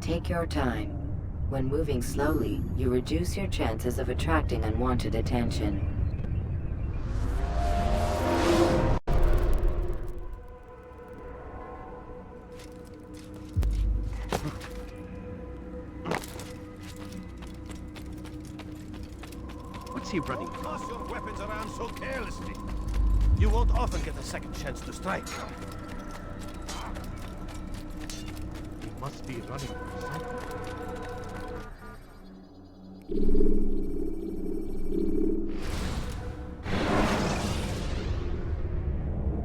Take your time. When moving slowly, you reduce your chances of attracting unwanted attention. What's he running? Toss your weapons around so carelessly. You won't often get a second chance to strike. He must be running from something.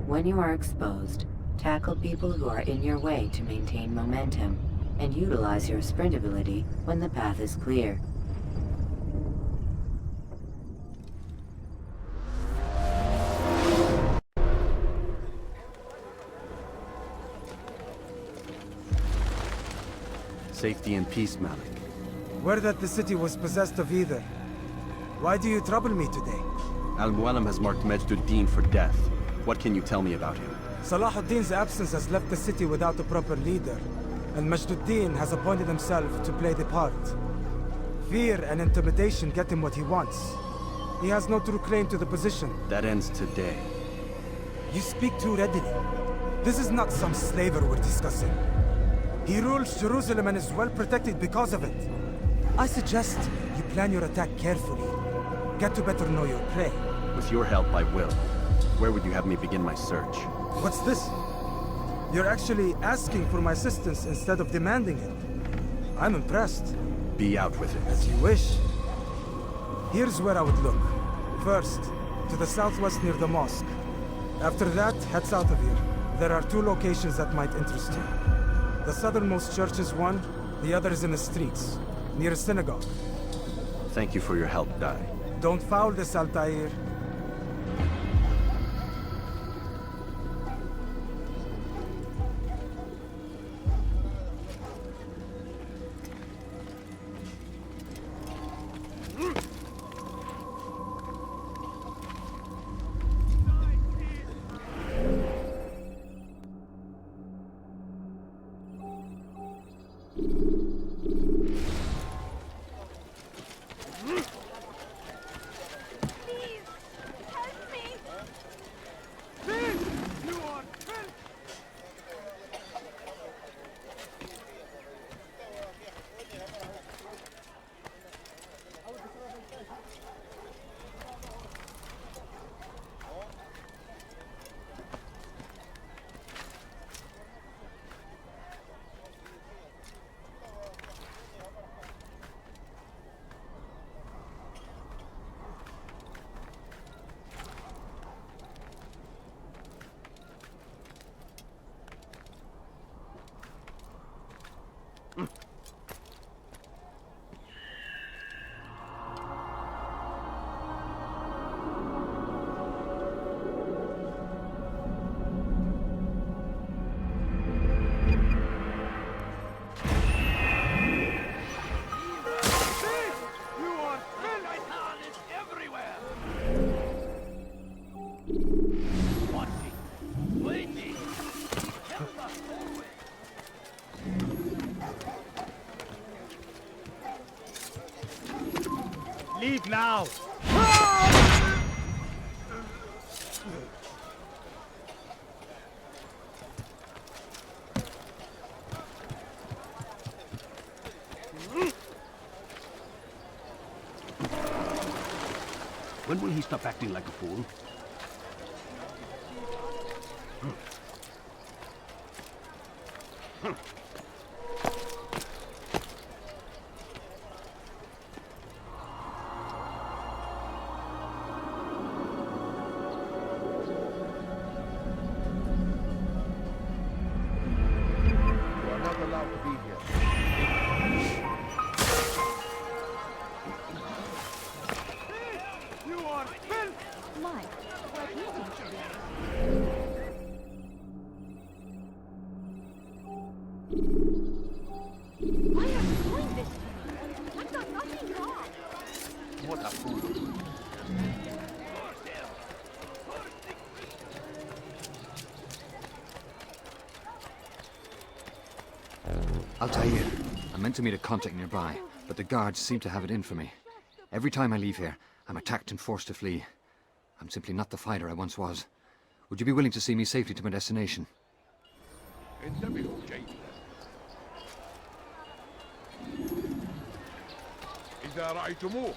When you are exposed, tackle people who are in your way to maintain momentum, and utilize your sprint ability when the path is clear. Safety and peace, Malik. Word that the city was possessed of either. Why do you trouble me today? Al-Mualim has marked NgDinhNha for death. What can you tell me about him? Salahuddin's absence has left the city without a proper leader, and NgDinhNha has appointed himself to play the part. Fear and intimidation get him what he wants. He has no true claim to the position. That ends today. You speak too readily. This is not some slaver we're discussing. He rules Jerusalem and is well protected because of it. I suggest you plan your attack carefully. Get to better know your prey. With your help, I will. Where would you have me begin my search? What's this? You're actually asking for my assistance instead of demanding it. I'm impressed. Be out with it. As you wish. Here's where I would look. First, to the southwest near the mosque. After that, head south of here. There are two locations that might interest you. The southernmost church is one, the other is in the streets, near a synagogue. Thank you for your help, Dai. Don't foul this, Altair. Leave now! When will he stop acting like a fool? You are not allowed to be here. You are filth! Mike, what do you think today? Why are you doing this to me? I've done nothing wrong. What a fool. Altair, I meant to meet a contact nearby, but the guards seem to have it in for me. Every time I leave here, I'm attacked and forced to flee. I'm simply not the fighter I once was. Would you be willing to see me safely to my destination? انتبهوا جيدا. إذا رأيتموه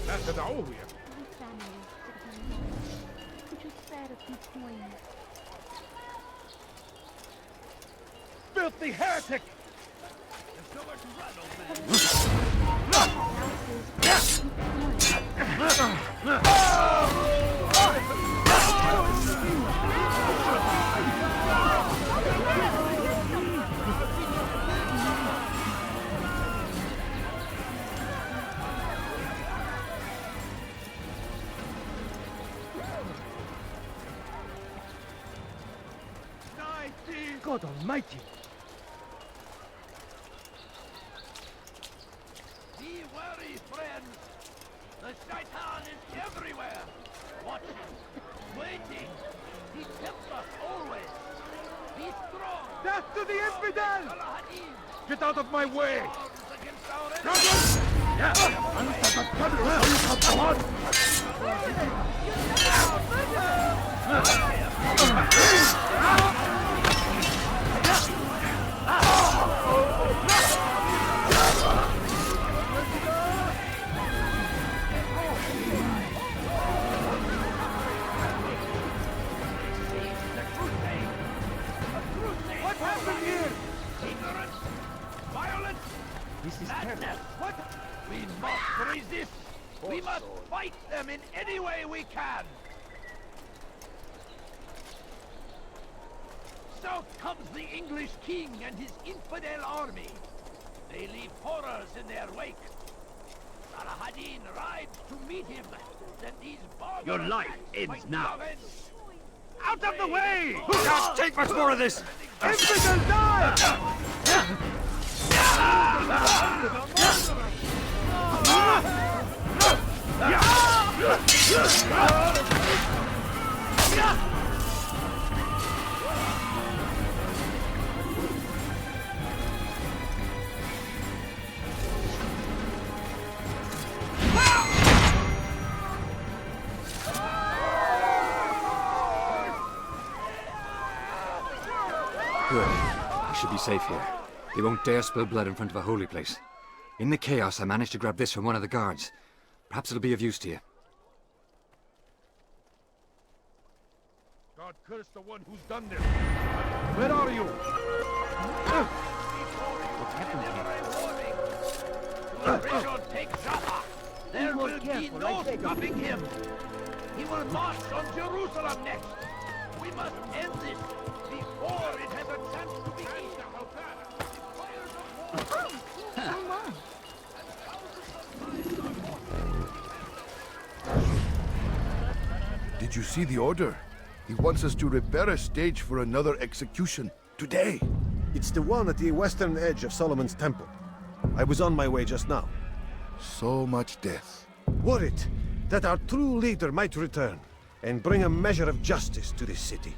لا تدعوه يمشي. My family is sitting. Could you spare a few coins? Filthy heretic! God Almighty! Be wary, friends. The Shaitan is everywhere. Watching, waiting. He tempts us always. Be strong. Death to the infidel! Al-Hadid. Get out of my way! Arms against our enemies. What happened here? Ignorance, violence, This is madness. What? We must resist. We must fight them in any way we can. South comes the English king and his infidel army. They leave horrors in their wake. Salah-ad-Din rides to meet him. Then these barbarous Your life acts ends might be now. avenged. Out of the way! Who can't take much more of this? Infidel die! Good. I should be safe here. They won't dare spill blood in front of a holy place. In the chaos, I managed to grab this from one of the guards. Perhaps it'll be of use to you. God curse the one who's done this. Where are you? What happened here? Richard take Jaffa. There will be no stopping him. He will march on Jerusalem next. We must end this before it has a chance to begin. Come on. Did you see the order? He wants us to repair a stage for another execution. Today. It's the one at the western edge of Solomon's Temple. I was on my way just now. So much death. Worried that our true leader might return and bring a measure of justice to this city.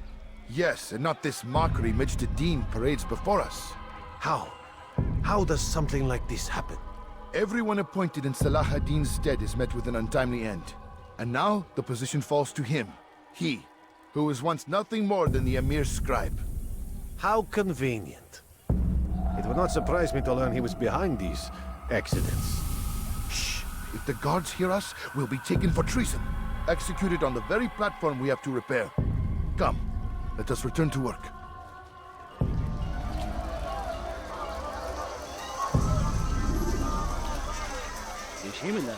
Yes, and not this mockery NgDinhNha parades before us. How? How does something like this happen? Everyone appointed in Salah ad-Din's stead is met with an untimely end. And now the position falls to him. He, who was once nothing more than the Emir's scribe. How convenient. It would not surprise me to learn he was behind these accidents. Shh! If the guards hear us, we'll be taken for treason. Executed on the very platform we have to repair. Come, let us return to work. يشيمنا.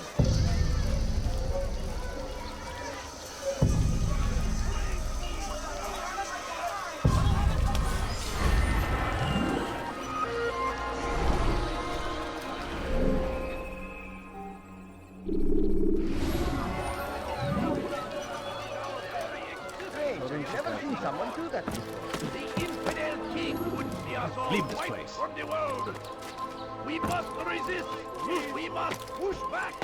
Never seen someone do that. The infidel king would see us all Leave this wiped place. from the world. We must resist. We must push back.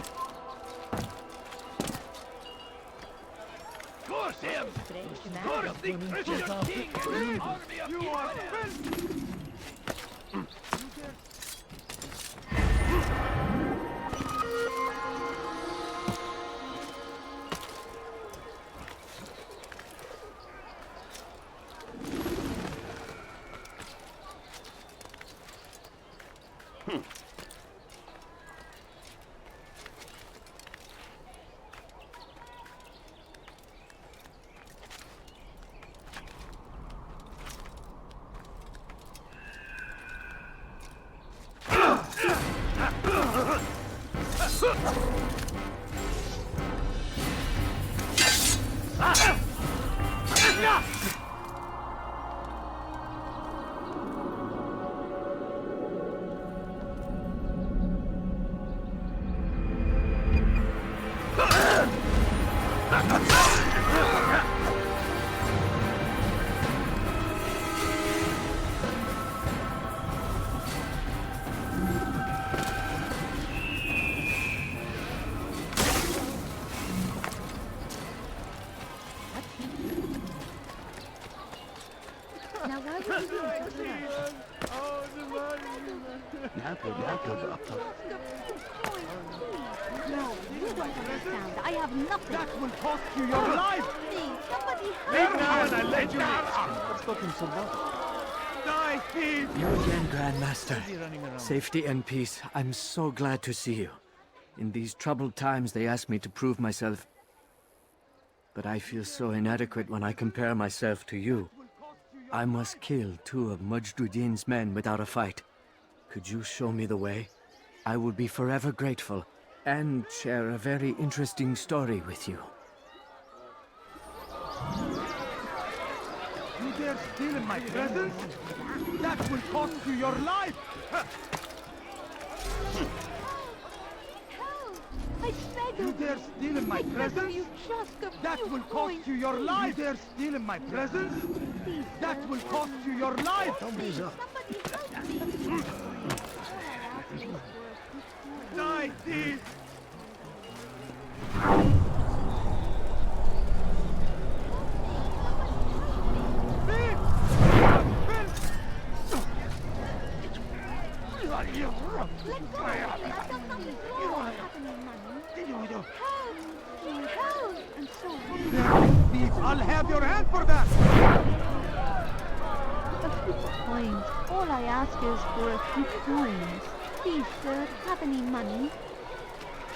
Curse him! Curse the Christian king and his army of infidels! Now why would you do that? No, you don't understand. I have nothing. That will cost you your life! Please, somebody Leave help now me. and I let you Die, thief! You again, Grandmaster. Safety and peace. I'm so glad to see you. In these troubled times, they asked me to prove myself. But I feel so inadequate when I compare myself to you. I must kill 2 of Mujduddin's men without a fight. Could you show me the way? I will be forever grateful, and share a very interesting story with you. You dare steal in my presence? That will cost you your life! I beg You of dare steal in my I beg of presence? you just a That few will cost coins. you your life! You dare steal in my presence? Please, That sir. will cost you your life! Please, somebody help me. Die, thief! Let go of me. I've done nothing wrong. Help! Help! I'm so hungry. Thief, I'll have your hand for that! A few coins. All I ask is for a few coins. Please, sir, have any money?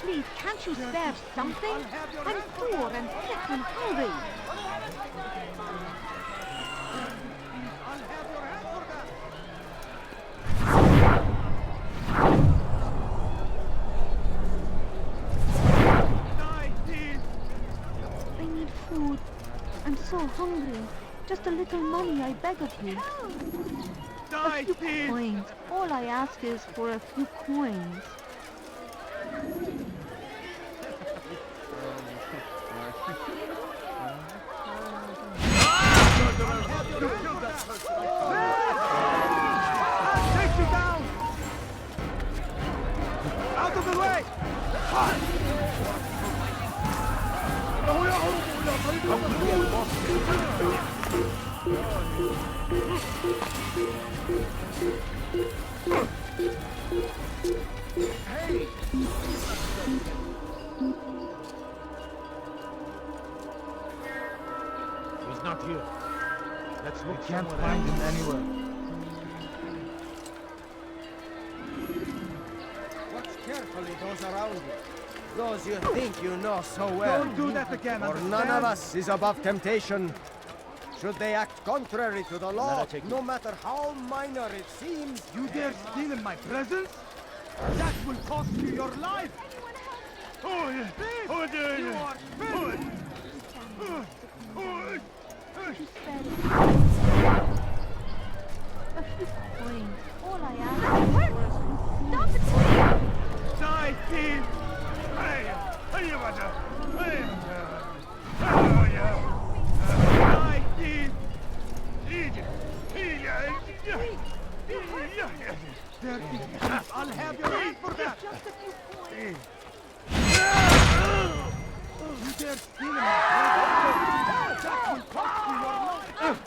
Please, can't you spare something? I'm poor and sick and hungry. I'll have your hand for that! Die, thief! I need food. I'm so hungry. Just a little money, I beg of you. Die, A few thief! coins. All I ask is for a few coins. Take you down! Out of the way! Hey! He's not here. Let's look. We can't find him anywhere. Watch carefully those around you. Those you think you know so well. Don't do that again, For understand? none of us is above temptation. Should they act contrary to the law, no matter how minor it seems, You dare steal in my presence? That will cost you your life! A few coins. All I ask is for a stop it, please! Die, thief! Die, thief! I'll have your hand for that! Just a few coins. You dare steal my that will cost you your life!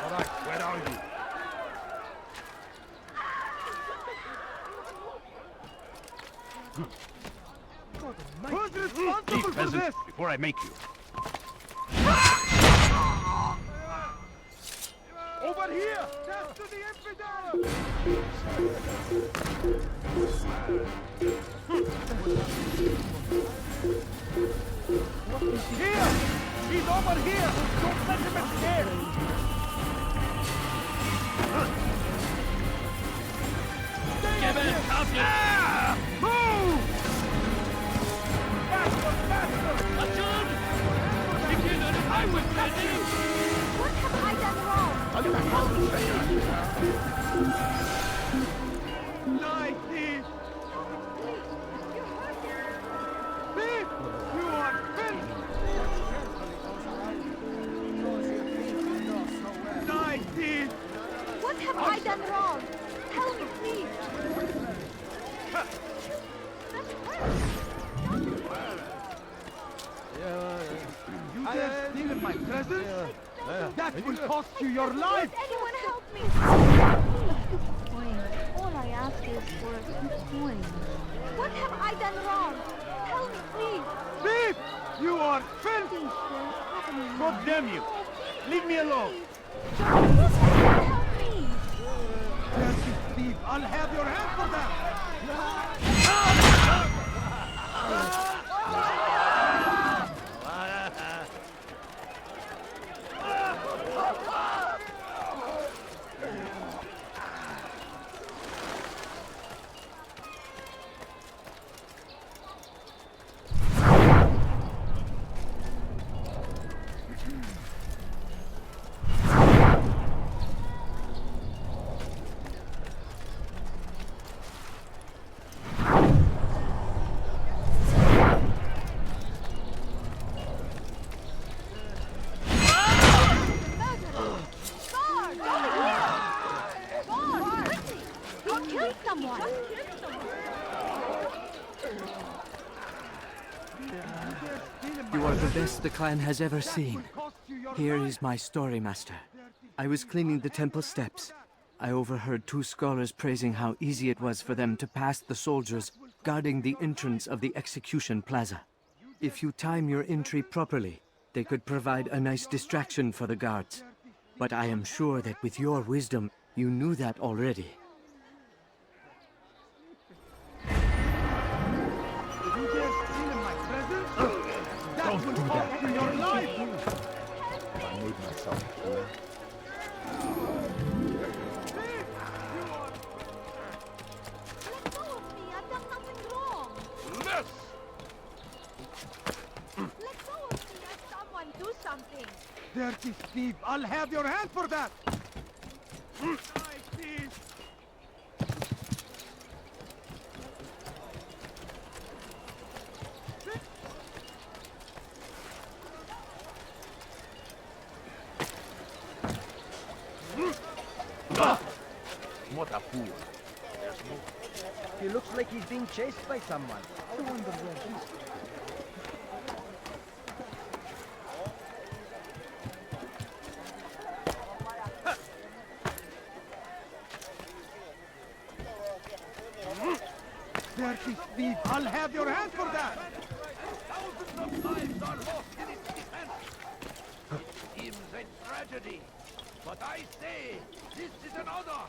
All right, where are you? Who's responsible for this? Before I make you. Over here! Death to the infidel! Here! He's over here! Don't let him escape! Give it something! Move! Faster, faster! I was ready! What have I done wrong? Die, thief! Thief! You are filth! Die, thief! What have I done wrong? Tell me, please. You dare steal in my presence? That will cost you your life! Anyone help me? Coins. All I ask is for a few coins. What have I done wrong? Tell me, please. Thief! You are filth! Please, sir. Have me. God damn you! Leave me alone! Help me. Dirty thief! I'll have your hand for that! You are the best the clan has ever seen. Here is my story, Master. I was cleaning the temple steps. I overheard two scholars praising how easy it was for them to pass the soldiers guarding the entrance of the execution plaza. If you time your entry properly, they could provide a nice distraction for the guards. But I am sure that with your wisdom, you knew that already. Don't do that. Your life. I made myself clear. Let go of me. I've done nothing wrong. Less! Let go of me. Someone do something. Dirty thief! I'll have your hand for that! Die, thief! What a fool. He looks like he's being chased by someone. I wonder where he's Dirty thief! I'll have your hand for that! Thousands of lives are lost in its defense. It seems a tragedy, but I say this is an honor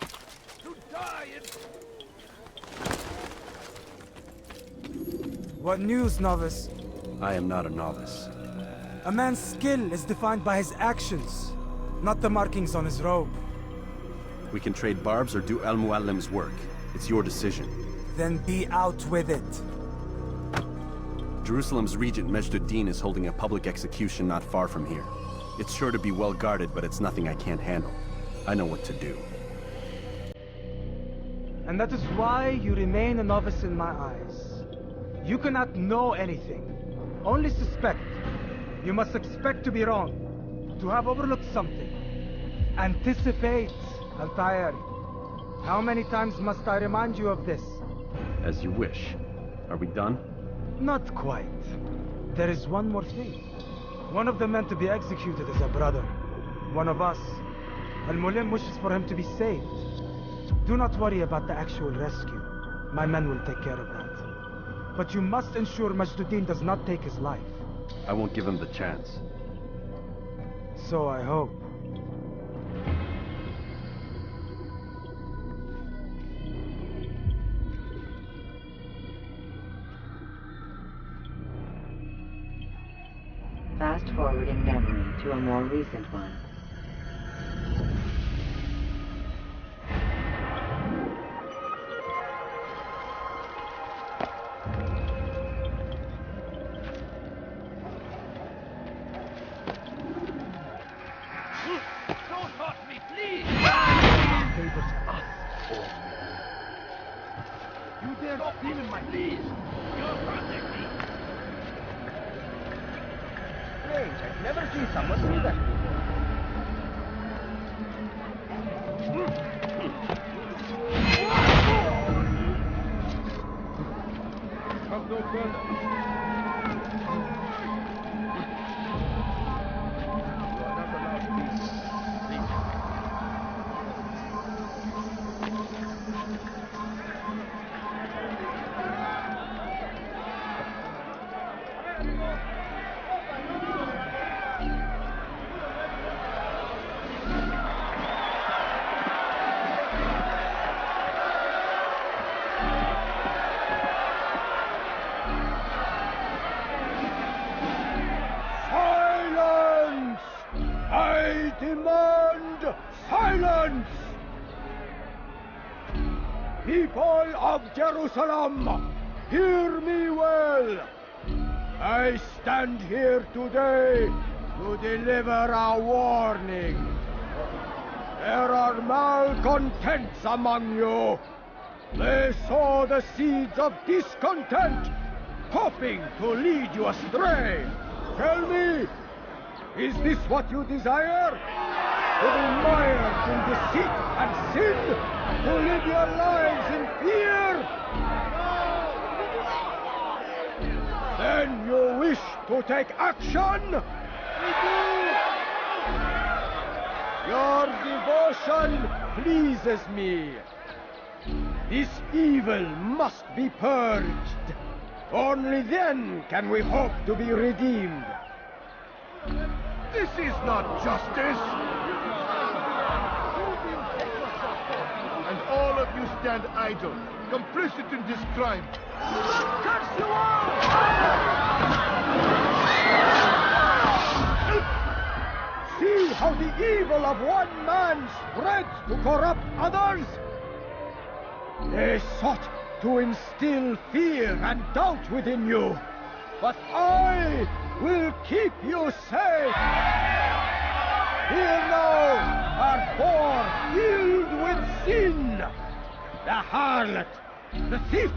to die in. What news, novice? I am not a novice. A man's skill is defined by his actions, not the markings on his robe. We can trade barbs or do Al-Muallim's work. It's your decision. Then be out with it. Jerusalem's regent Majd-ud-Din is holding a public execution not far from here. It's sure to be well guarded, but it's nothing I can't handle. I know what to do. And that is why you remain a novice in my eyes. You cannot know anything. Only suspect. You must expect to be wrong. To have overlooked something. Anticipate, Altair. How many times must I remind you of this? As you wish. Are we done? Not quite. There is one more thing. One of the men to be executed is a brother. One of us. Al-Mulim wishes for him to be saved. Do not worry about the actual rescue. My men will take care of that. But you must ensure Majd-ud-Din does not take his life. I won't give him the chance. So I hope. Fast-forwarding memory to a more recent one. Don't touch me, please! Favors us. You dare steal in my... Please! You'll protect me! Strange, I've never seen someone do that before. Come no further. Silence! I demand silence! People of Jerusalem, hear me well. I stand here today to deliver a warning. There are malcontents among you. They sow the seeds of discontent, hoping to lead you astray. Tell me, is this what you desire? To be mired in deceit and sin? To live your lives in fear? Then you wish to take action? We do! Your devotion pleases me. This evil must be purged. Only then can we hope to be redeemed. This is not justice! And all of you stand idle, complicit in this crime. Curse you all! See how the evil of one man spreads to corrupt others? They sought to instill fear and doubt within you, but I will keep you safe. Here now are four filled with sin. The harlot, the thief,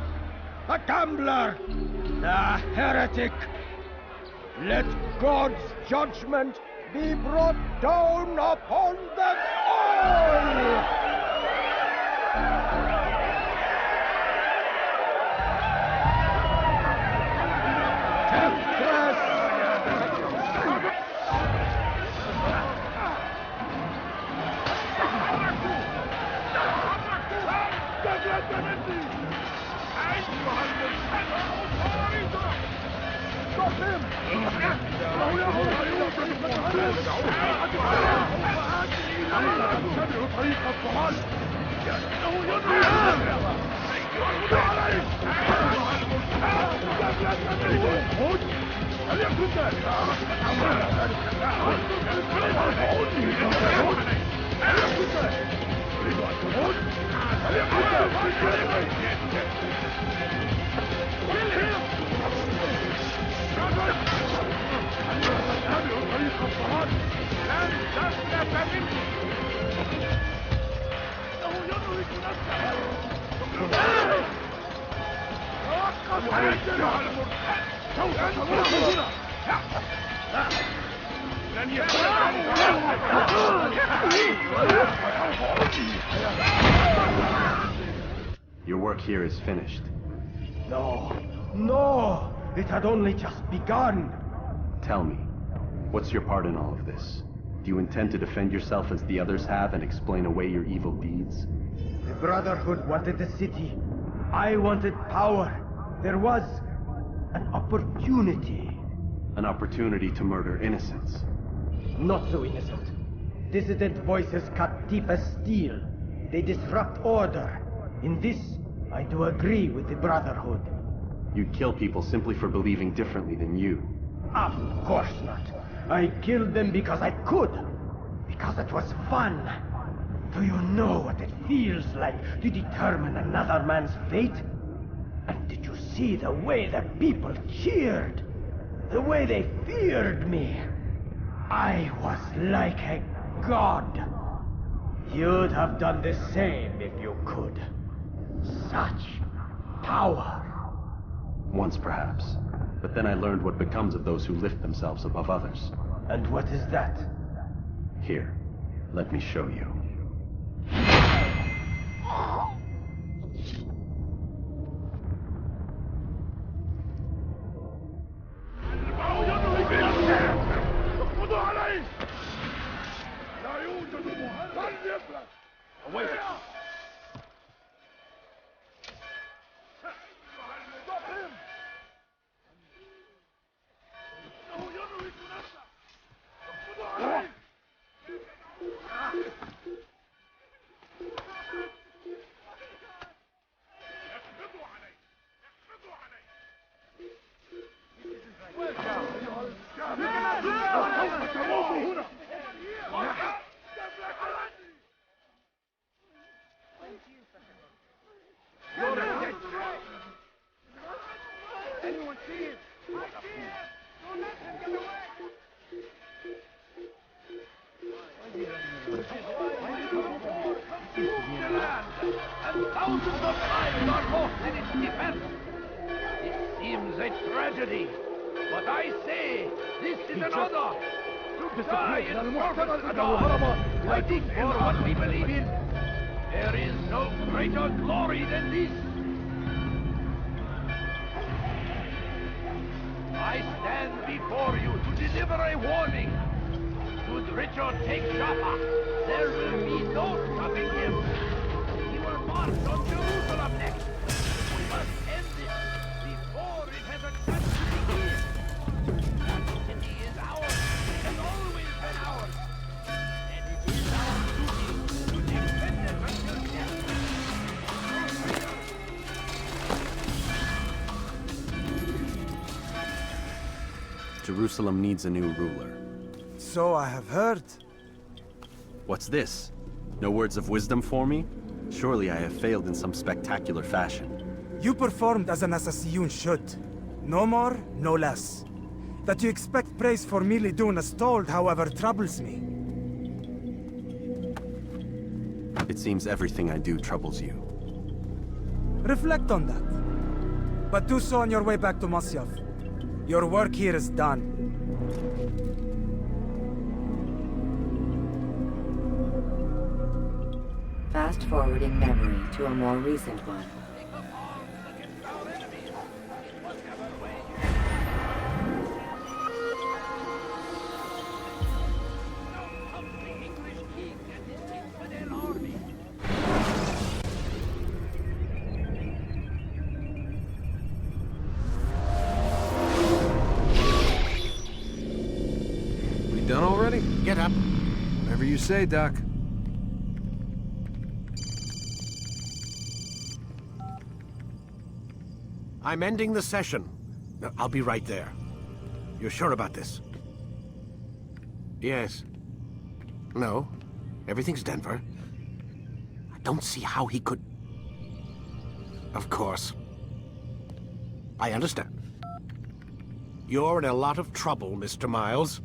the gambler, the heretic. Let God's judgment be brought down upon them all! Your work here is finished. No, no! It had only just begun! Tell me, what's your part in all of this? Do you intend to defend yourself as the others have and explain away your evil deeds? The Brotherhood wanted the city. I wanted power. There was an opportunity. An opportunity to murder innocents. Not so innocent. Dissident voices cut deep as steel. They disrupt order. In this, I do agree with the Brotherhood. You'd kill people simply for believing differently than you. Of course not. I killed them because I could. Because it was fun. Do you know what it feels like to determine another man's fate? And did you see the way the people cheered? The way they feared me? I was like a god. You'd have done the same if you could. Such power. Once perhaps. But then I learned what becomes of those who lift themselves above others. And what is that? Here, let me show you. Anyone see it? I see it! Don't let him get away! And thousands of lives are lost in its defense. It seems a tragedy, but I say this is an honor. To die in service to God, fighting for what we believe in. There is no greater glory than this. I stand before you to deliver a warning. Should Richard take Jaffa, there will be no stopping him. He will march on Jerusalem next. We must end this before it has a chance to begin. That city is ours, has always been ours. And it is our duty to defend it until death. Jerusalem needs a new ruler. So I have heard. What's this? No words of wisdom for me? Surely I have failed in some spectacular fashion. You performed as an assassin should. No more, no less. That you expect praise for merely doing as told, however, troubles me. It seems everything I do troubles you. Reflect on that. But do so on your way back to Masyaf. Your work here is done. Fast-forwarding memory to a more recent one. We done already? Get up. Whatever you say, Doc. I'm ending the session. No, I'll be right there. You're sure about this? Yes. No. Everything's Denver. don't see how he could... Of course. I understand. You're in a lot of trouble, Mr. Miles.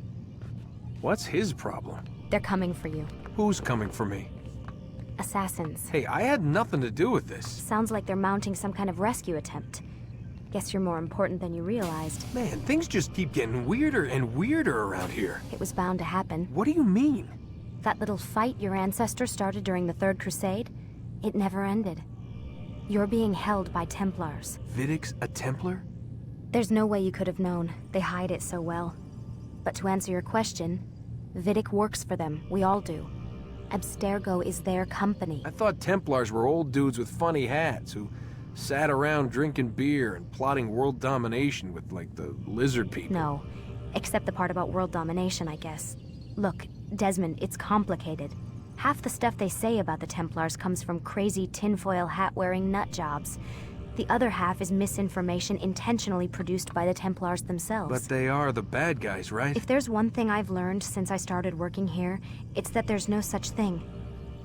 What's his problem? They're coming for you. Who's coming for me? Assassins. Hey, I had nothing to do with this. Sounds like they're mounting some kind of rescue attempt. Guess you're more important than you realized. Man, things just keep getting weirder and weirder around here. It was bound to happen. What do you mean? That little fight your ancestors started during the Third Crusade, it never ended. You're being held by Templars. Vidic's a Templar? There's no way you could have known. They hide it so well. But to answer your question, Vidic works for them. We all do. Abstergo is their company. I thought Templars were old dudes with funny hats who sat around drinking beer and plotting world domination with, like, the lizard people. No, except the part about world domination, I guess. Look, Desmond, it's complicated. Half the stuff they say about the Templars comes from crazy tinfoil hat-wearing nut jobs. The other half is misinformation intentionally produced by the Templars themselves. But they are the bad guys, right? If there's one thing I've learned since I started working here, it's that there's no such thing.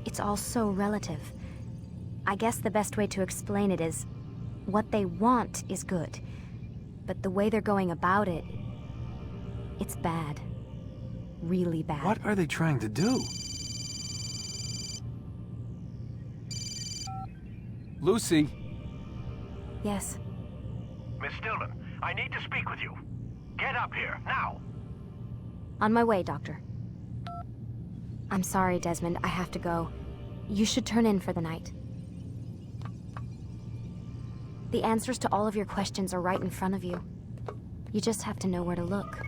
It's all so relative. I guess the best way to explain it is, what they want is good. But the way they're going about it, it's bad. Really bad. What are they trying to do? Lucy? Yes? Miss Stillman, I need to speak with you. Get up here, now! On my way, Doctor. I'm sorry, Desmond, I have to go. You should turn in for the night. The answers to all of your questions are right in front of you. You just have to know where to look.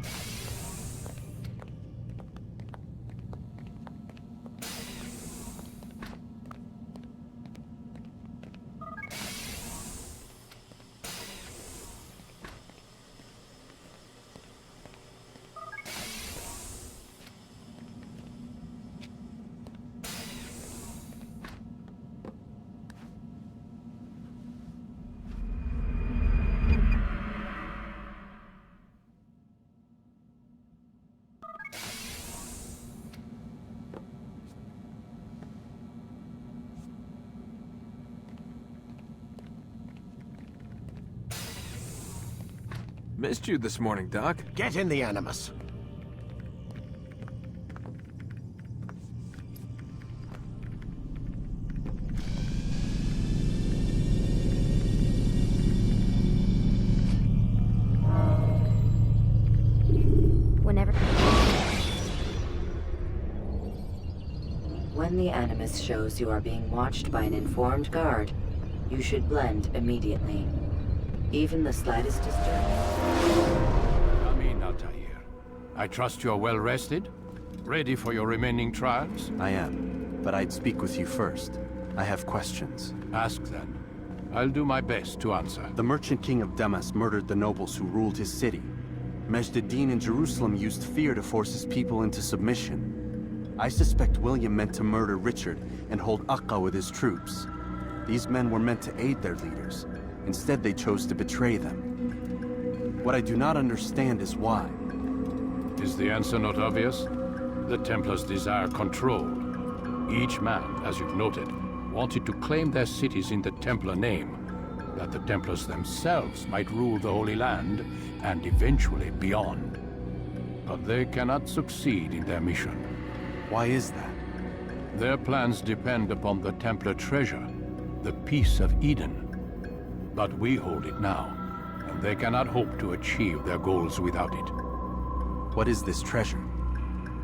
Missed you this morning, Doc. Get in the Animus. When the Animus shows you are being watched by an informed guard, you should blend immediately. Even the slightest disturbance. Come in, Altair. I trust you're well rested? Ready for your remaining trials? I am, but I'd speak with you first. I have questions. Ask then. I'll do my best to answer. The Merchant King of Damas murdered the nobles who ruled his city. NgDin in Jerusalem used fear to force his people into submission. I suspect William meant to murder Richard and hold Akka with his troops. These men were meant to aid their leaders. Instead, they chose to betray them. What I do not understand is why. Is the answer not obvious? The Templars desire control. Each man, as you've noted, wanted to claim their cities in the Templar name, that the Templars themselves might rule the Holy Land, and eventually beyond. But they cannot succeed in their mission. Why is that? Their plans depend upon the Templar treasure, the Peace of Eden. But we hold it now, and they cannot hope to achieve their goals without it. What is this treasure?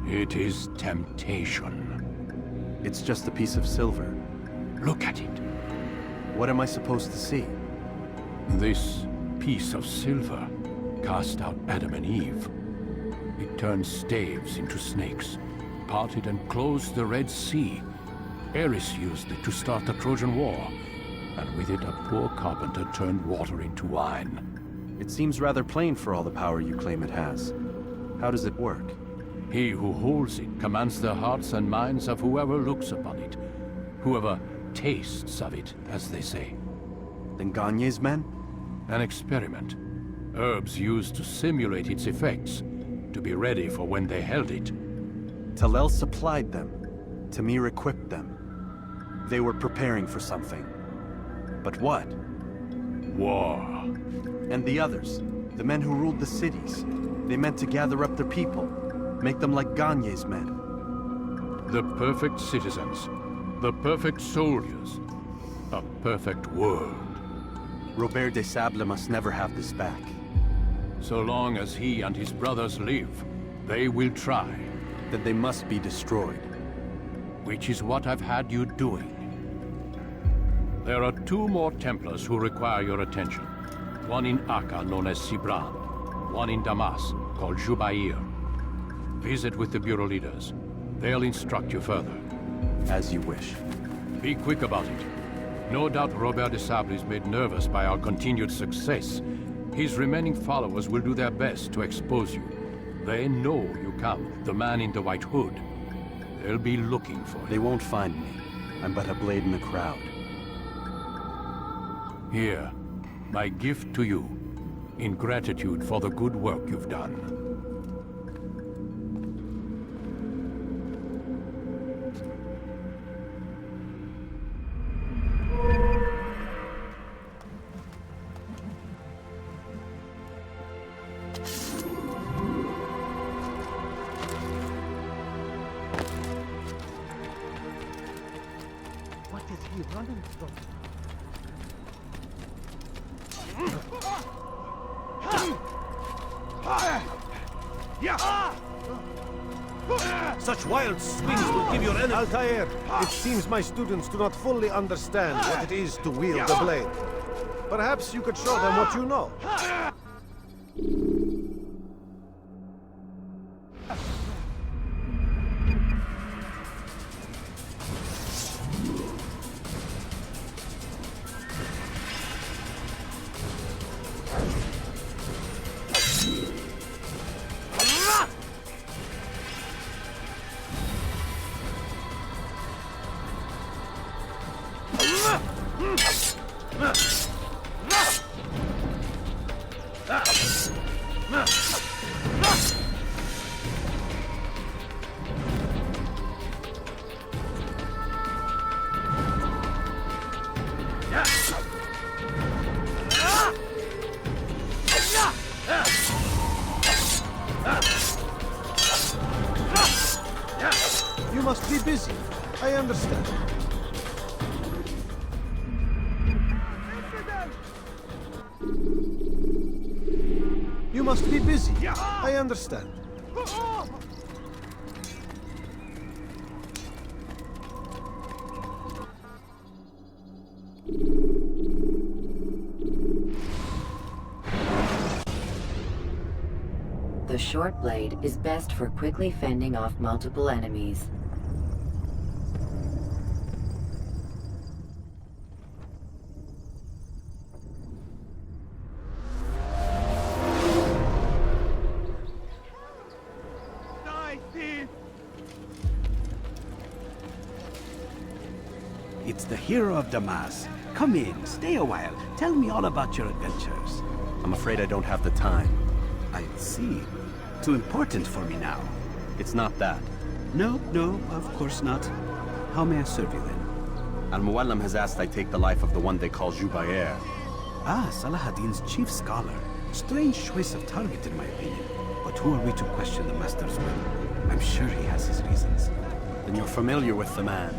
It is temptation. It's just a piece of silver. Look at it. What am I supposed to see? This piece of silver cast out Adam and Eve. It turned staves into snakes, parted and closed the Red Sea. Ares used it to start the Trojan War, and with it a poor carpenter turned water into wine. It seems rather plain for all the power you claim it has. How does it work? He who holds it commands the hearts and minds of whoever looks upon it, whoever tastes of it, as they say. NgDinhNha's men? An experiment. Herbs used to simulate its effects, to be ready for when they held it. Talel supplied them. Tamir equipped them. They were preparing for something. But what? War. And the others, the men who ruled the cities, they meant to gather up their people, make them like Ganye's men. The perfect citizens, the perfect soldiers, a perfect world. Robert de Sable must never have this back. So long as he and his brothers live, they will try. Then they must be destroyed. Which is what I've had you doing. There are 2 more Templars who require your attention. One in Akka, known as Sibran. One in Damas, called Jubair. Visit with the Bureau leaders. They'll instruct you further. As you wish. Be quick about it. No doubt Robert de Sable is made nervous by our continued success. His remaining followers will do their best to expose you. They know you come, the man in the white hood. They'll be looking for you. They won't find me. I'm but a blade in the crowd. Here, my gift to you, in gratitude for the good work you've done. What is he running from? Such wild swings will give your enemy... Altair, it seems my students do not fully understand what it is to wield the blade. Perhaps you could show them what you know. You must be busy. I understand. You must be busy. I understand. The short blade is best for quickly fending off multiple enemies. It's the hero of Damas. Come in, stay a while. Tell me all about your adventures. I'm afraid I don't have the time. I see. Too important for me now. It's not that. No, of course not. How may I serve you then? Al-Muallim has asked I take the life of the one they call Jubair. Ah, Salahadin's chief scholar. Strange choice of target in my opinion. But who are we to question the master's will? I'm sure he has his reasons. Then you're familiar with the man.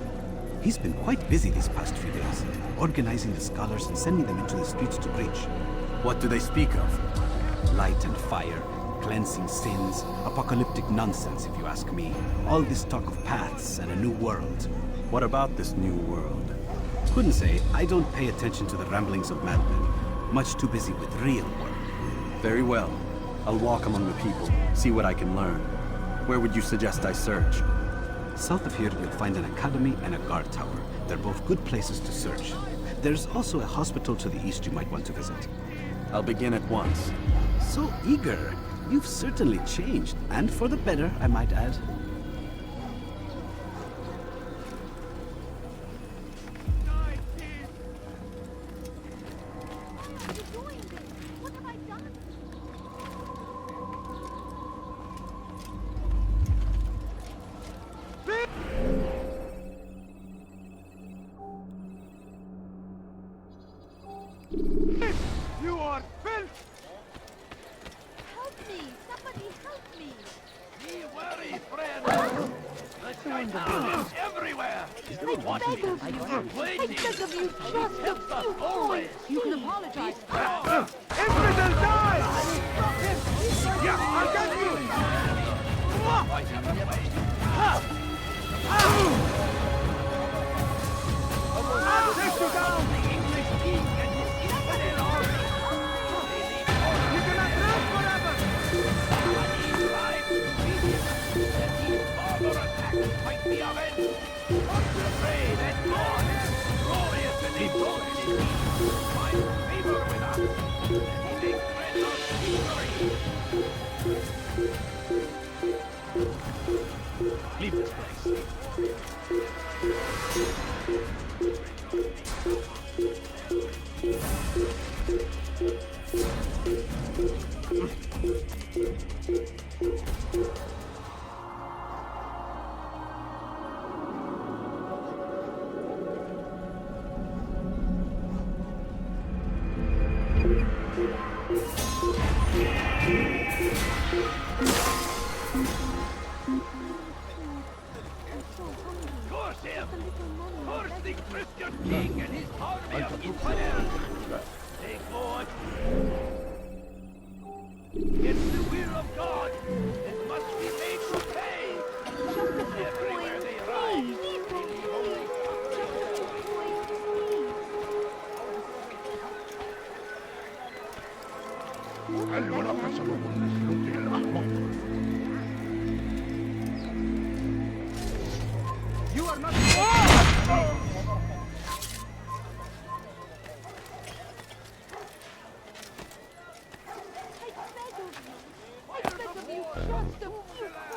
He's been quite busy these past few days, organizing the scholars and sending them into the streets to preach. What do they speak of? Light and fire, cleansing sins, apocalyptic nonsense if you ask me. All this talk of paths and a new world. What about this new world? Couldn't say. I don't pay attention to the ramblings of madmen. Much too busy with real work. Very well. I'll walk among the people, see what I can learn. Where would you suggest I search? South of here, you'll find an academy and a guard tower. They're both good places to search. There's also a hospital to the east you might want to visit. I'll begin at once. So eager. You've certainly changed, and for the better, I might add. friend! The shaitan is everywhere! I beg of you! I beg of you, just a few points! You can apologize. Infidel, die! Yeah, I'll get you! Take you down! The English king and his infidel army! You cannot live forever! He tried to beat him, that these barbarous acts might be avenged. Pray that God, glorious and exalted in thee, find favor with us, that he may grant us victory. Leave this place. Curse him! Curse the Christian king and his army of infidels! They God! It's the will of God that must be made to pay! Everywhere they rise, they leave only You are not...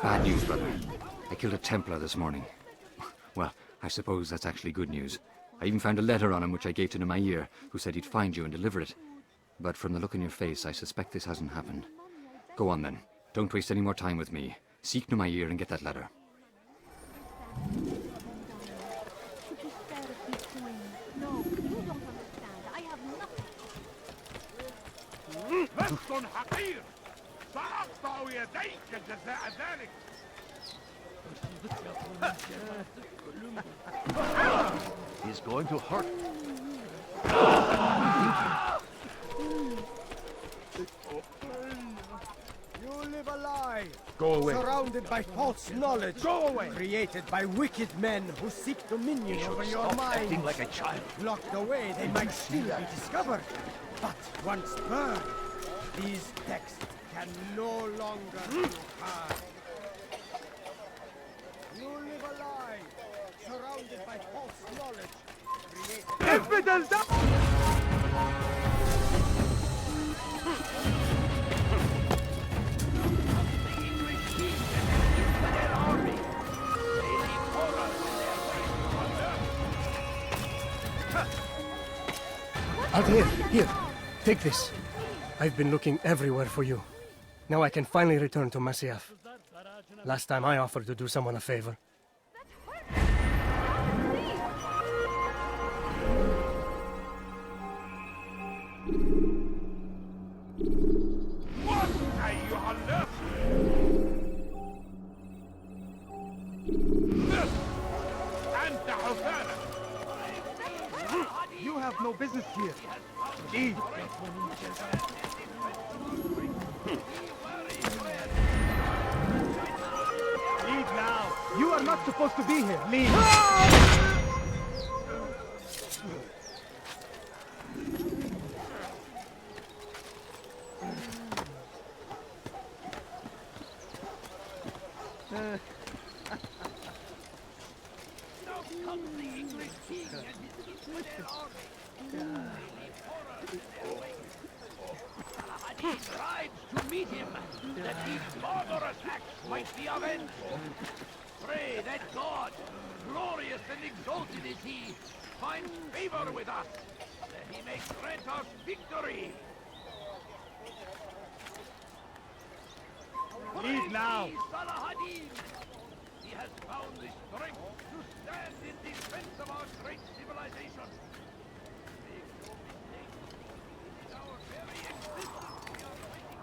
Bad news, brother. I killed a Templar this morning. Well, I suppose that's actually good news. I even found a letter on him which I gave to Nemair, who said he'd find you and deliver it. But from the look on your face, I suspect this hasn't happened. Go on then. Don't waste any more time with me. Seek Nemair and get that letter. Could you spare a few coins? No, you don't understand. I have nothing. مسك حقير سأقطع يديك جزاء ذلك He's going to hurt. You live a lie! Go away. Surrounded by false knowledge! Go away! Created by wicked men who seek dominion over your mind! Acting like a child. Locked away, they might still be discovered. But once burned, these texts can no longer be hard. You live a lie! Surrounded by false knowledge! Created... Infidel! Altair, here. Take this. I've been looking everywhere for you. Now I can finally return to Masyaf. Last time I offered to do someone a favor. أيها الناس أنت حسانا You have no business here. Leave. Leave now. You are not supposed to be here. Leave. He strives to meet him, that these barbarous acts might be avenged. Pray that God, glorious and exalted is he, finds favor with us, that he may grant us victory. Leave now. Salahadin! He has found the strength to stand in defense of our great civilization. In our very existence, we are fighting.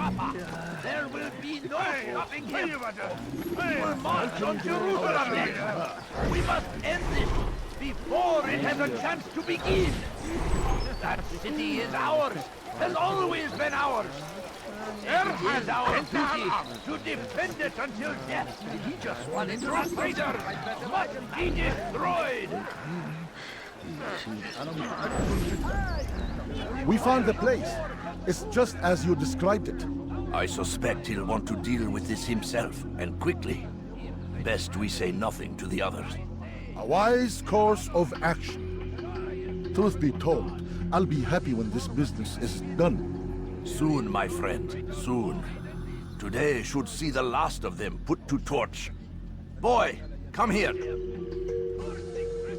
Jaffa, there will be no stopping him. He will march on Jerusalem next. We must end this before it has a chance to begin. That city is ours, has always been ours. It is our duty to defend it until death. He just won into a traitor. Must be destroyed. We found the place. It's just as you described it. I suspect he'll want to deal with this himself, and quickly. Best we say nothing to the others. A wise course of action. Truth be told, I'll be happy when this business is done. Soon, my friend, soon. Today should see the last of them put to torch. Boy, come here.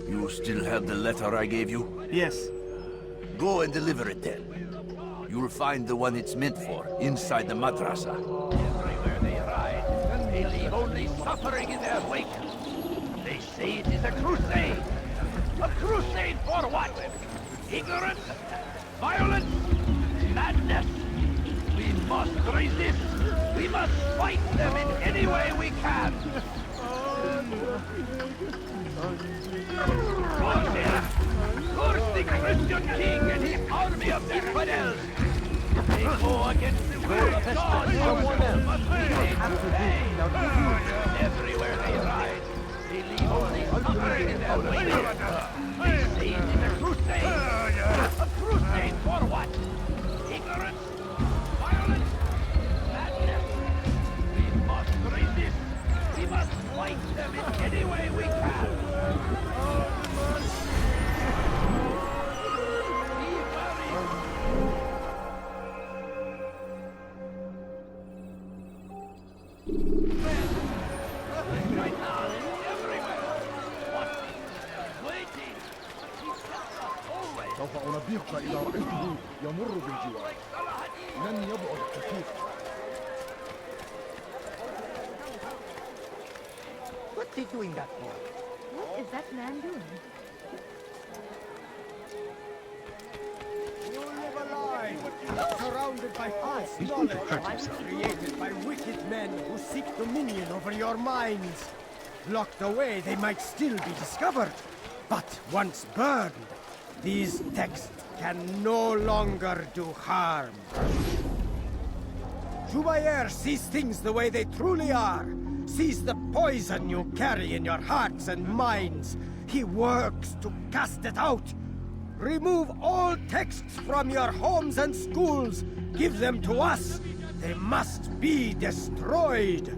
You still have the letter I gave you? Yes. Go and deliver it then. You'll find the one it's meant for, inside the madrasa. Everywhere they ride, they leave only suffering in their wake. They say it is a crusade. A crusade for what? Ignorance? Violence? Madness? We must resist. We must fight them in any way we can. Curse the Christian king and his army of infidels. They go against the will of God. Someone must be made to pay. Everywhere they ride, they leave only suffering in their wake. They say it is a crusade. A crusade for what? Ignorance? Violence? Madness? We must resist. We must fight them in any way we can. سوف أنبهك إذا رأيته يمر بالجوار. لن يبعد كثير. What's he doing that for? What is that man doing? You live a lie, surrounded by false knowledge, created by wicked men who seek dominion over your minds. Locked away, they might still be discovered, but once burned, these texts can no longer do harm. Jubair sees things the way they truly are, sees the poison you carry in your hearts and minds. He works to cast it out. Remove all texts from your homes and schools. Give them to us. They must be destroyed.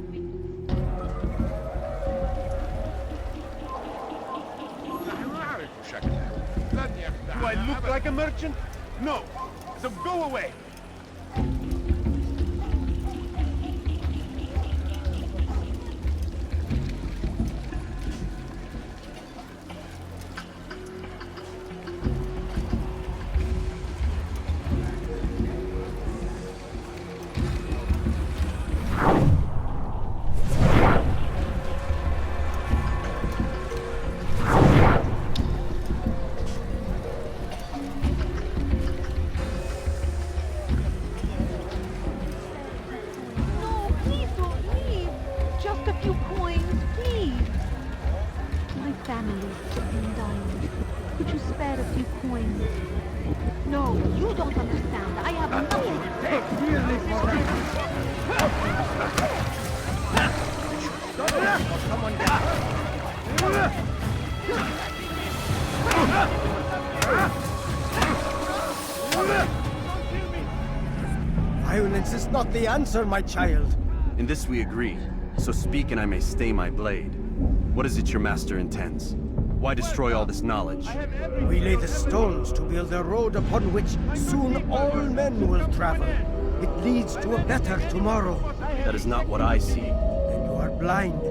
Do I look like a merchant? No. So go away. Violence is not the answer, my child. In this we agree, so speak and I may stay my blade. What is it your master intends? Why destroy all this knowledge? We lay the stones to build a road upon which soon all men will travel. It leads to a better tomorrow. That is not what I see. Then you are blind.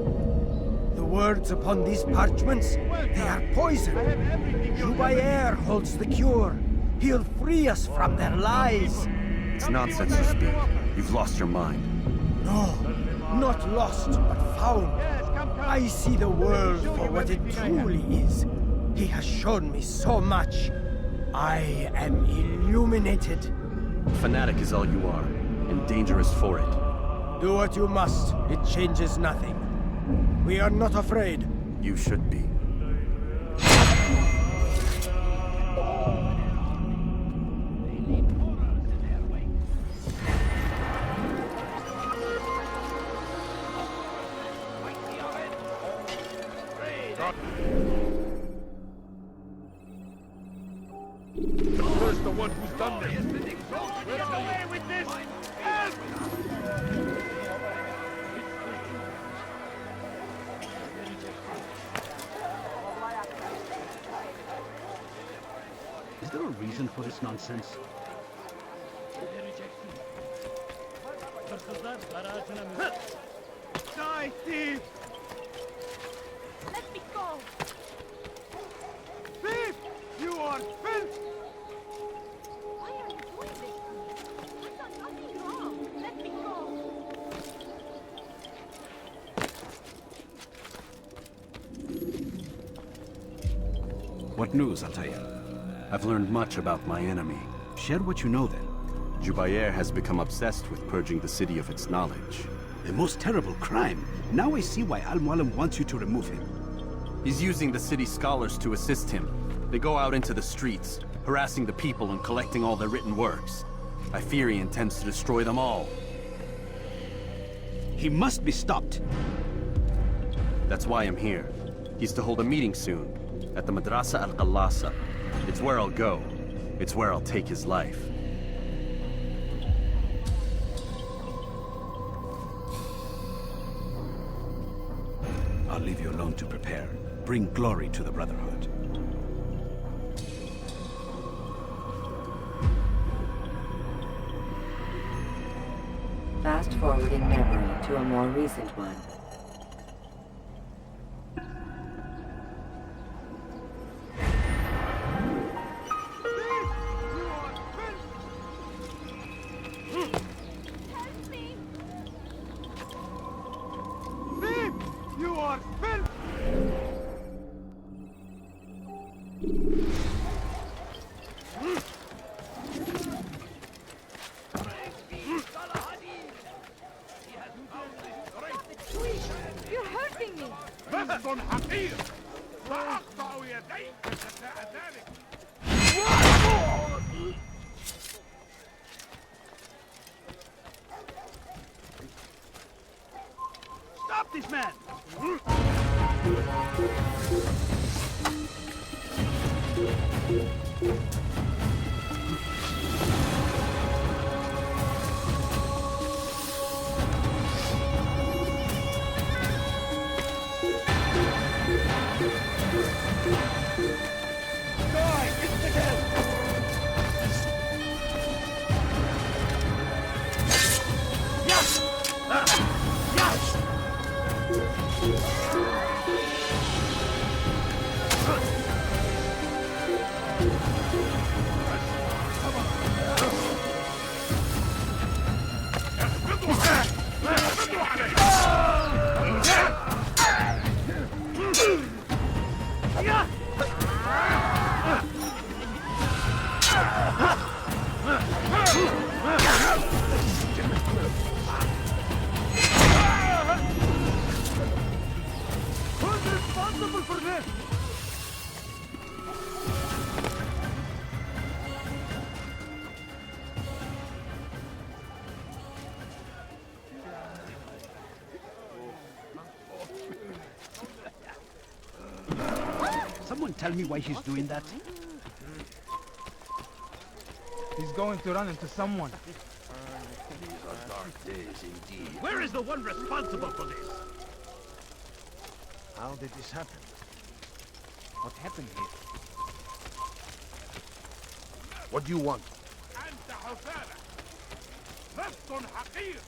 The words upon these parchments, they are poison. Jubair holds the cure. He'll free us from their lies. It's nonsense you speak. You've lost your mind. No, not lost, but found. I see the world for what it truly is. He has shown me so much. I am illuminated. Fanatic is all you are. and dangerous for it. Do what you must. It changes nothing. We are not afraid. You should be. Where's the one who's done this? Get away with this! Help! Is there a reason for this nonsense? Die, thief! Let me go! Thief! You are filth! Why are you doing this to me? I've done nothing wrong. Let me go! What news, Altair? I've learned much about my enemy. Share what you know then. Jubair has become obsessed with purging the city of its knowledge. A most terrible crime. Now I see why Al-Mualim wants you to remove him. He's using the city scholars to assist him. They go out into the streets, harassing the people and collecting all their written works. I fear he intends to destroy them all. He must be stopped. That's why I'm here. He's to hold a meeting soon, at the Madrasa Al-Qallasa. It's where I'll go. It's where I'll take his life. I'll leave you alone to prepare. Bring glory to the Brotherhood. Fast forward in memory to a more recent one. You are filth! You're hurting me! بث حقير سأقطع يديك جزاء ذلك. Stop this man! Who's responsible for this? Someone tell me why he's doing that? He's going to run into someone. These are dark days indeed. Where is the one responsible for this? How did this happen? What happened here? What do you want? أنت حثالة لست حقير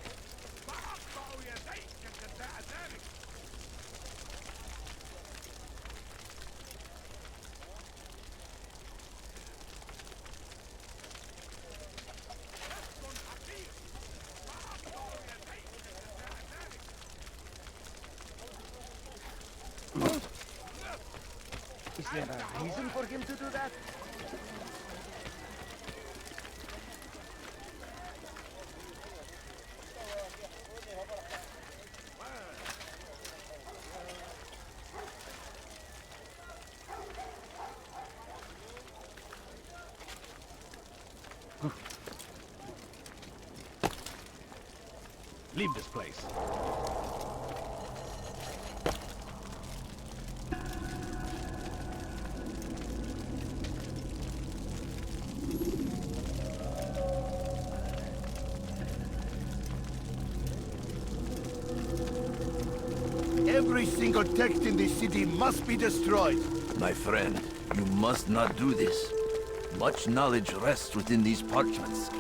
سأقطع يديك جزاء ذلك. Is there a reason for him to do that? Leave this place. Every single text in this city must be destroyed. My friend, you must not do this. Much knowledge rests within these parchments,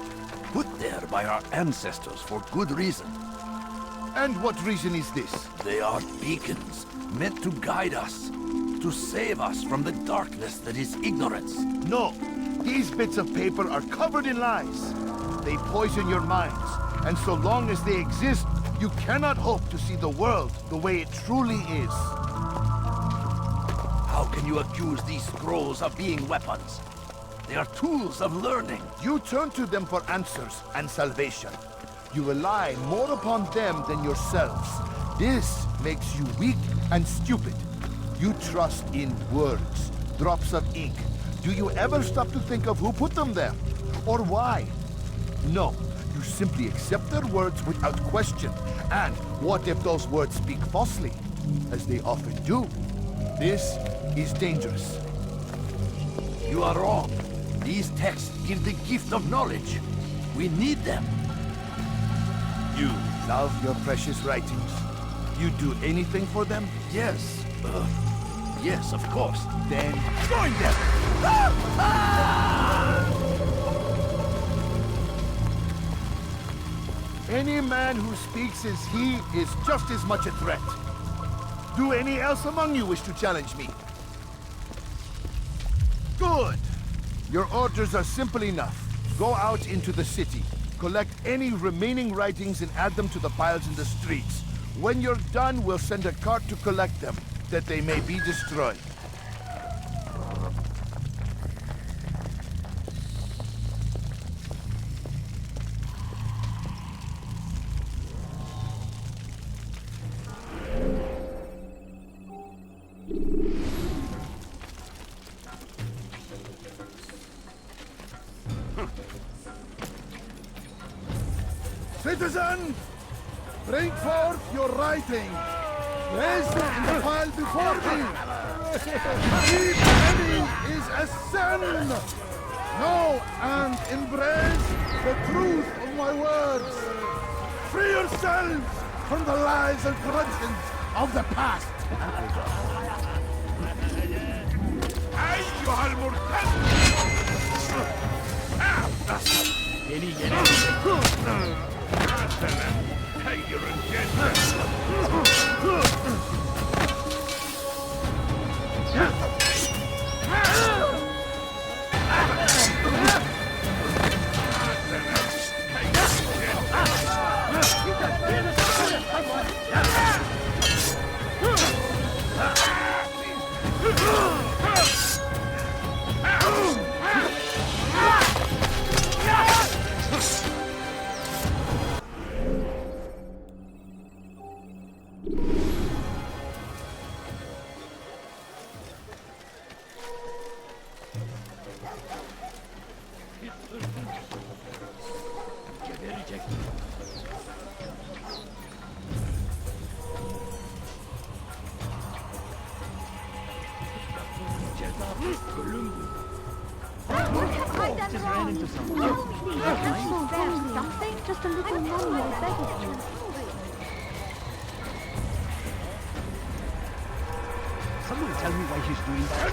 put there by our ancestors for good reason. And what reason is this? They are beacons, meant to guide us, to save us from the darkness that is ignorance. No, these bits of paper are covered in lies. They poison your minds, and so long as they exist, you cannot hope to see the world the way it truly is. How can you accuse these scrolls of being weapons? They are tools of learning. You turn to them for answers and salvation. You rely more upon them than yourselves. This makes you weak and stupid. You trust in words, drops of ink. Do you ever stop to think of who put them there? Or why? No, you simply accept their words without question. And what if those words speak falsely? As they often do. This is dangerous. You are wrong. These texts give the gift of knowledge. We need them. You love your precious writings. You'd do anything for them? Yes. Yes, of course. Then join them! Any man who speaks as he is just as much a threat. Do any else among you wish to challenge me? Good! Your orders are simple enough. Go out into the city. Collect any remaining writings and add them to the piles in the streets. When you're done, we'll send a cart to collect them, that they may be destroyed. Citizen, bring forth your writing. Place them in the pile before thee. Deep penning is a sin. Know and embrace the truth of my words. Free yourselves from the lies and corruptions of the past. أيها المرتد! Tiger Something? Just a little money or begging. Someone tell me why he's doing that.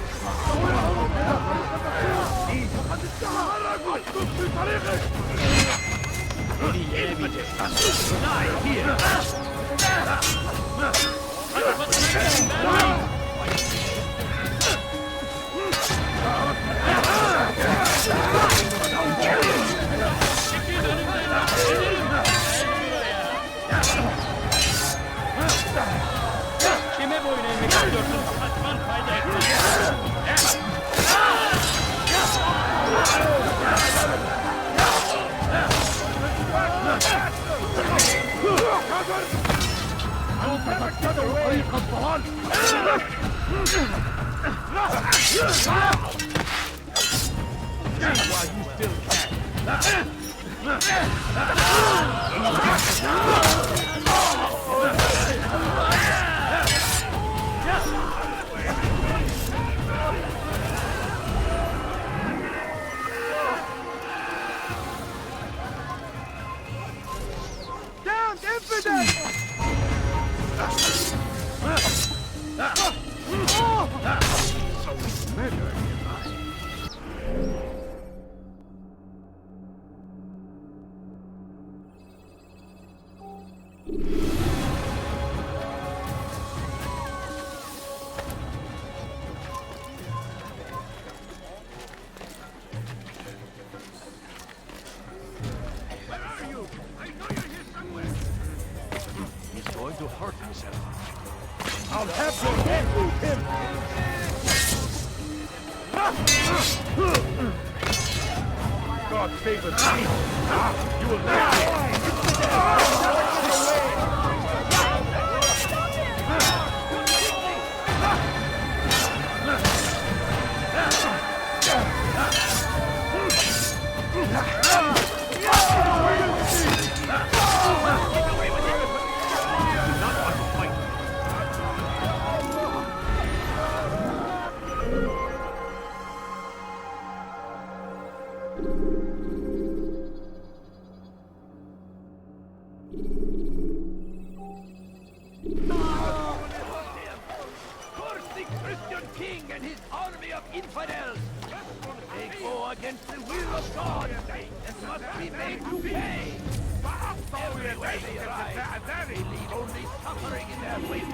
Kime boyun eğmek istiyorsun? Kaçman fayda etmez. While you still can. Damned infidel! So murder. To hurt himself. I'll have your head move him! God favors me! You will infidels! They go against the will of God and must be made to pay! Everywhere they arrive, they leave only suffering in their wake.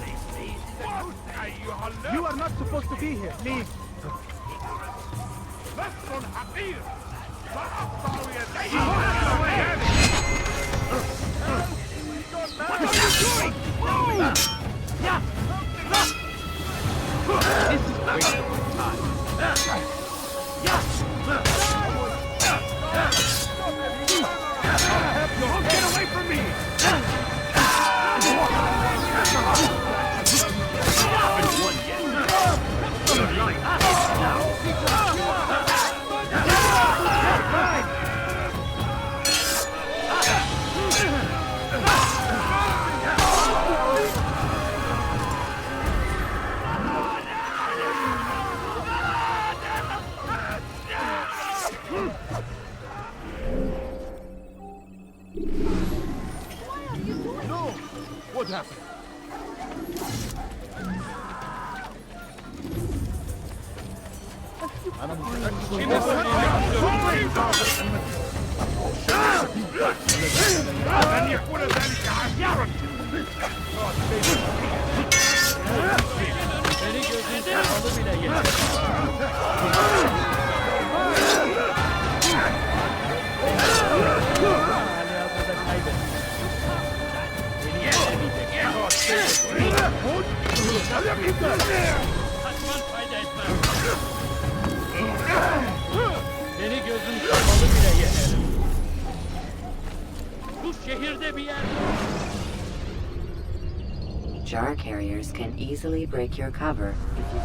They stay in the You are not supposed to be here. Leave. What are you doing? This is wasting time. Don't get away from me! No! What happened? Seni gözüm kapalı bile yenerim. Bu şehirde bir yer. Jar carriers can easily break your cover if you...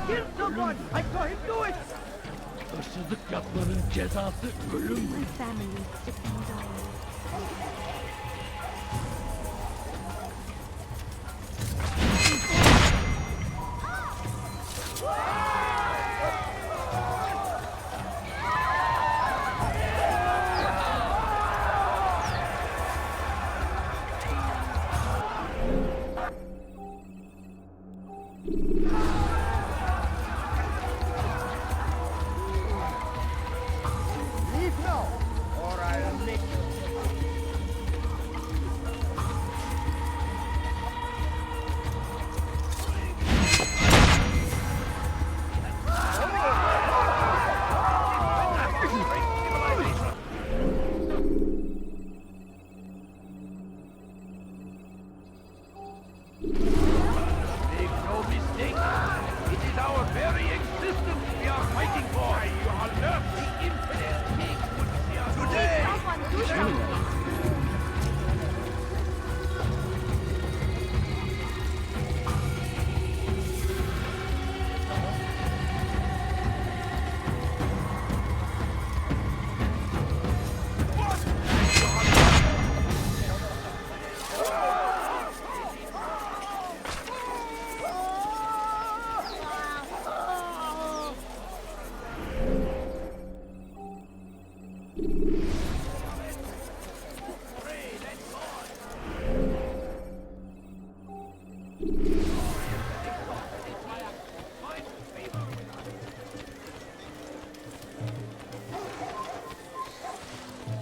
Kill someone! I saw him do it! Hırsızlık yapmanın cezası ölüm. My family depends on you. now, or I'll make you. Make no mistake, it is our very existence we are fighting for. You are the infinite king today. Someone do something.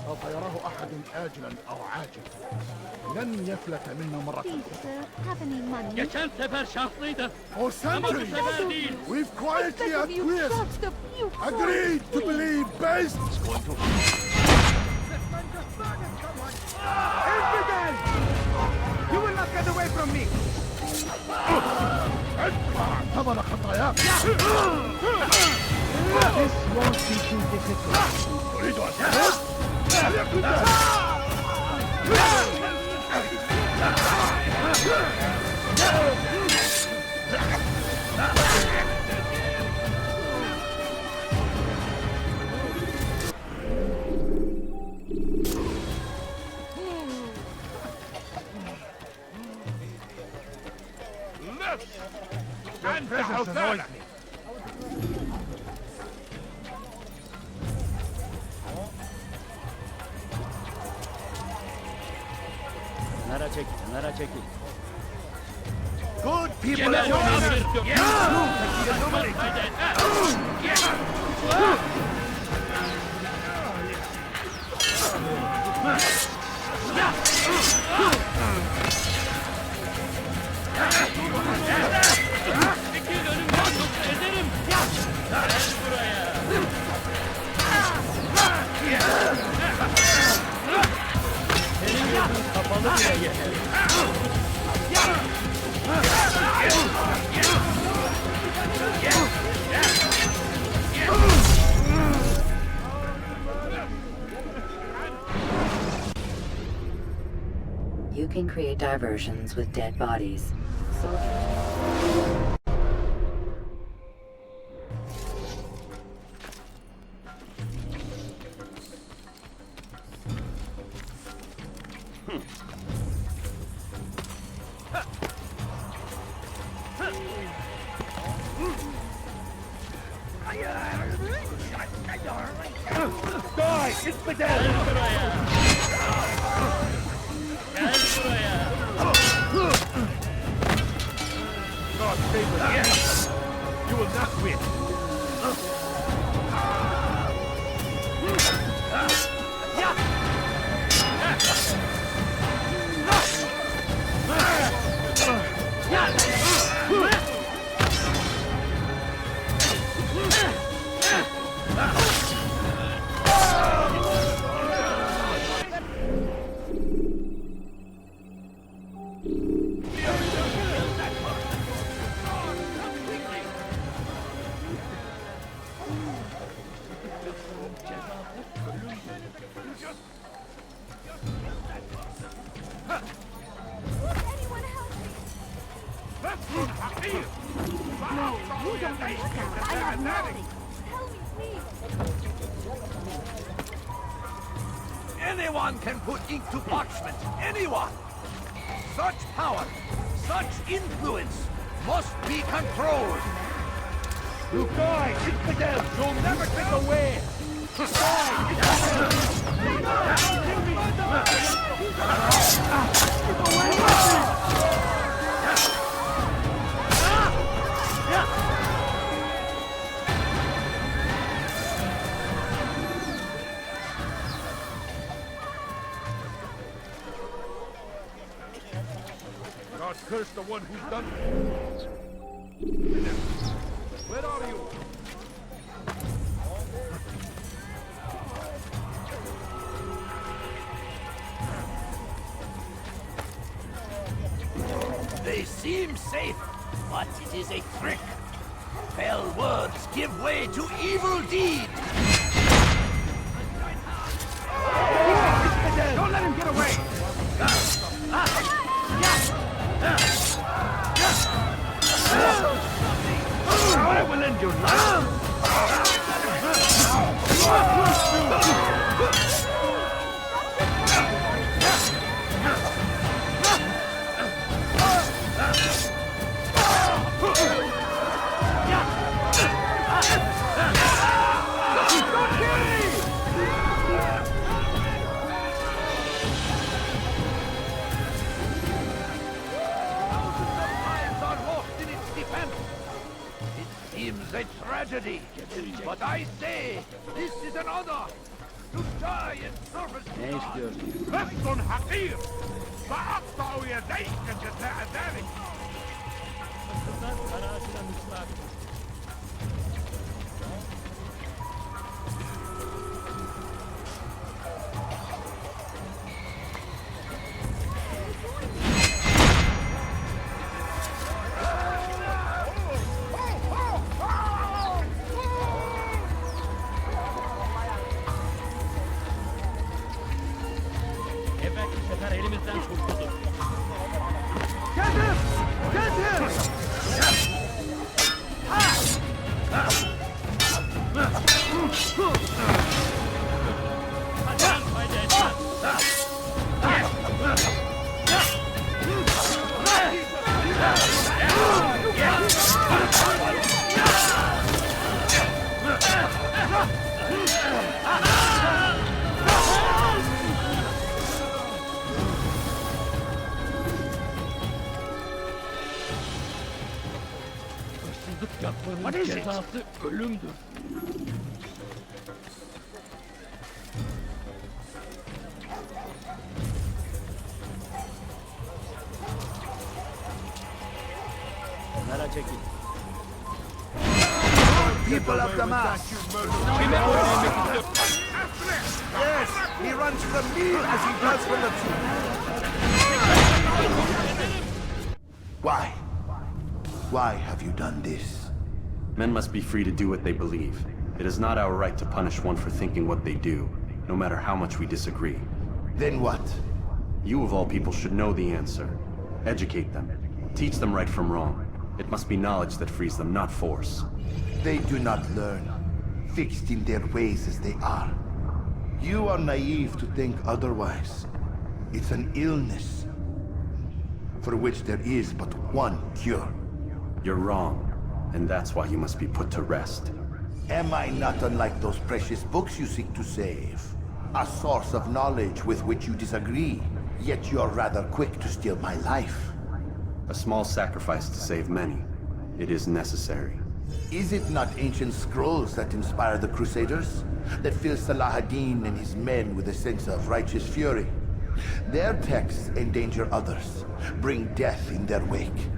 سوف يراه أحد آجلا أو عاجلا لن يفلت منا مرة Please, sir, have any money? Geçen sefer şartlıydı. For centuries, we've quietly acquiesced, agreed to believe best. Infidel! You will not get away from me! ادفع ثمن خطاياك. This won't be too difficult. تريد أن تهرب؟ فليكن Your presence annoys me. Good people Geber of onu honor. bir Yes. Fikir önümden yoksa ederim. Gel buraya. Senin gözün kapalı bile yeter. You can create diversions with dead bodies. Die! Infidel! Gel buraya! Gel buraya! God favor us. You will not win. Anyone can put ink to parchment. Anyone! Such power, such influence must be controlled. You die, infidel! You'll never get away! not curse the one who's done. Where are you? They seem safe, but it is a trick. Fell words give way to evil deeds. Don't let him get away! I will end your life! Seems a tragedy, but I say this is an honor to die in service to God. بس حقير فأقطع يديك جزاء ذلك. What is it? Ölümdür. People of Damas! Yes, he runs from me as he does from the truth. Why? Why have you done this? Men must be free to do what they believe. It is not our right to punish one for thinking what they do, no matter how much we disagree. Then what? You of all people should know the answer. Educate them. Teach them right from wrong. It must be knowledge that frees them, not force. They do not learn, fixed in their ways as they are. You are naive to think otherwise. It's an illness, for which there is but one cure. You're wrong, and that's why you must be put to rest. Am I not unlike those precious books you seek to save? A source of knowledge with which you disagree, yet you are rather quick to steal my life. A small sacrifice to save many. It is necessary. Is it not ancient scrolls that inspire the Crusaders? That fill Salah ad-Din and his men with a sense of righteous fury? Their texts endanger others, bring death in their wake.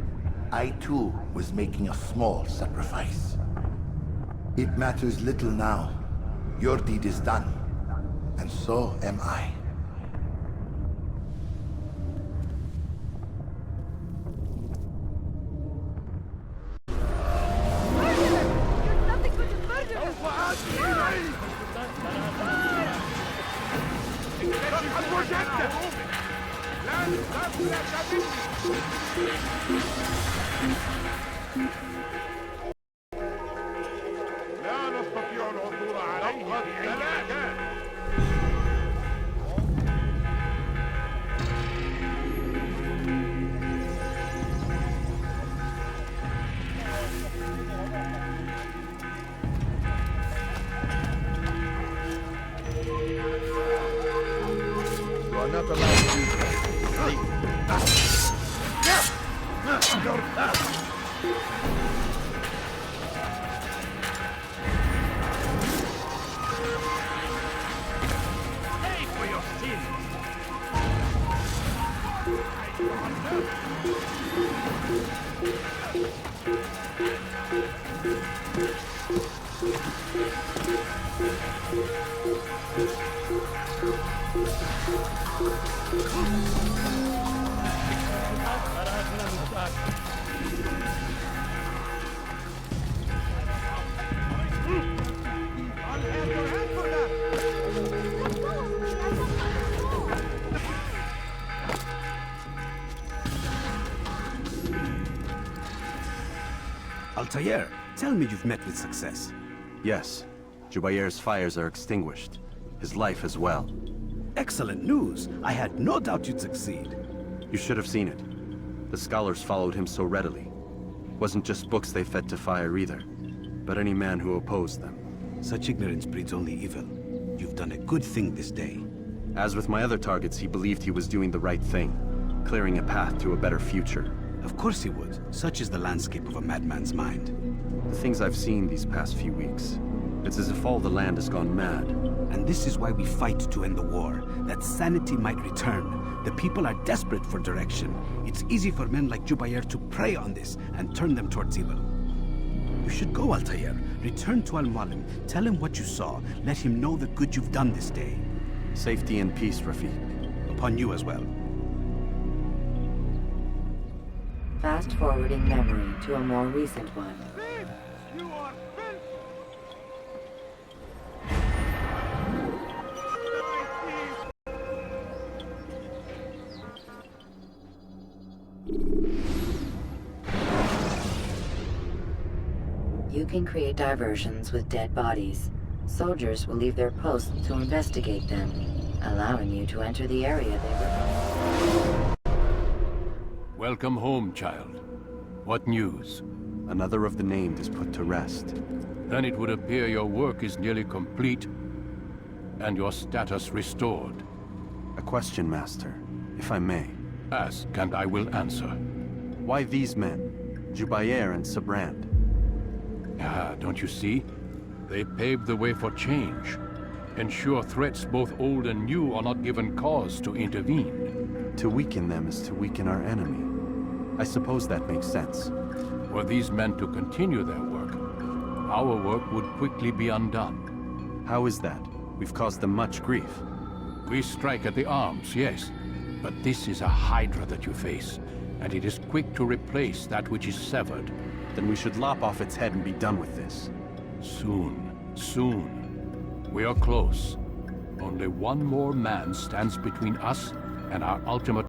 I too was making a small sacrifice. It matters little now. Your deed is done, and so am I. لا نستطيع العثور عليه بأي You are not allowed to use that. Pay for your sins! Altair, tell me you've met with success. Yes. Jubair's fires are extinguished. His life as well. Excellent news. I had no doubt you'd succeed. You should have seen it. The scholars followed him so readily. Wasn't just books they fed to fire either, but any man who opposed them. Such ignorance breeds only evil. You've done a good thing this day. As with my other targets, he believed he was doing the right thing, clearing a path to a better future. Of course he would. Such is the landscape of a madman's mind. The things I've seen these past few weeks, it's as if all the land has gone mad. And this is why we fight to end the war, that sanity might return. The people are desperate for direction. It's easy for men like Jubair to prey on this and turn them towards evil. You should go, Altair. Return to Al-Mualim. Tell him what you saw. Let him know the good you've done this day. Safety and peace, Rafiq. Upon you as well. Fast-forwarding memory to a more recent one. You are filth! You can create diversions with dead bodies. Soldiers will leave their posts to investigate them, allowing you to enter the area they were. Welcome home, child. What news? Another of the named is put to rest. Then it would appear your work is nearly complete, and your status restored. A question, Master, if I may. Ask, and I will answer. Why these men? Jubair and Sabrand? Ah, don't you see? They paved the way for change. Ensure threats both old and new are not given cause to intervene. To weaken them is to weaken our enemy. I suppose that makes sense. Were these men to continue their work, our work would quickly be undone. How is that? We've caused them much grief. We strike at the arms, yes. But this is a hydra that you face, and it is quick to replace that which is severed. Then we should lop off its head and be done with this. Soon, soon. We are close. Only one more man stands between us and our ultimate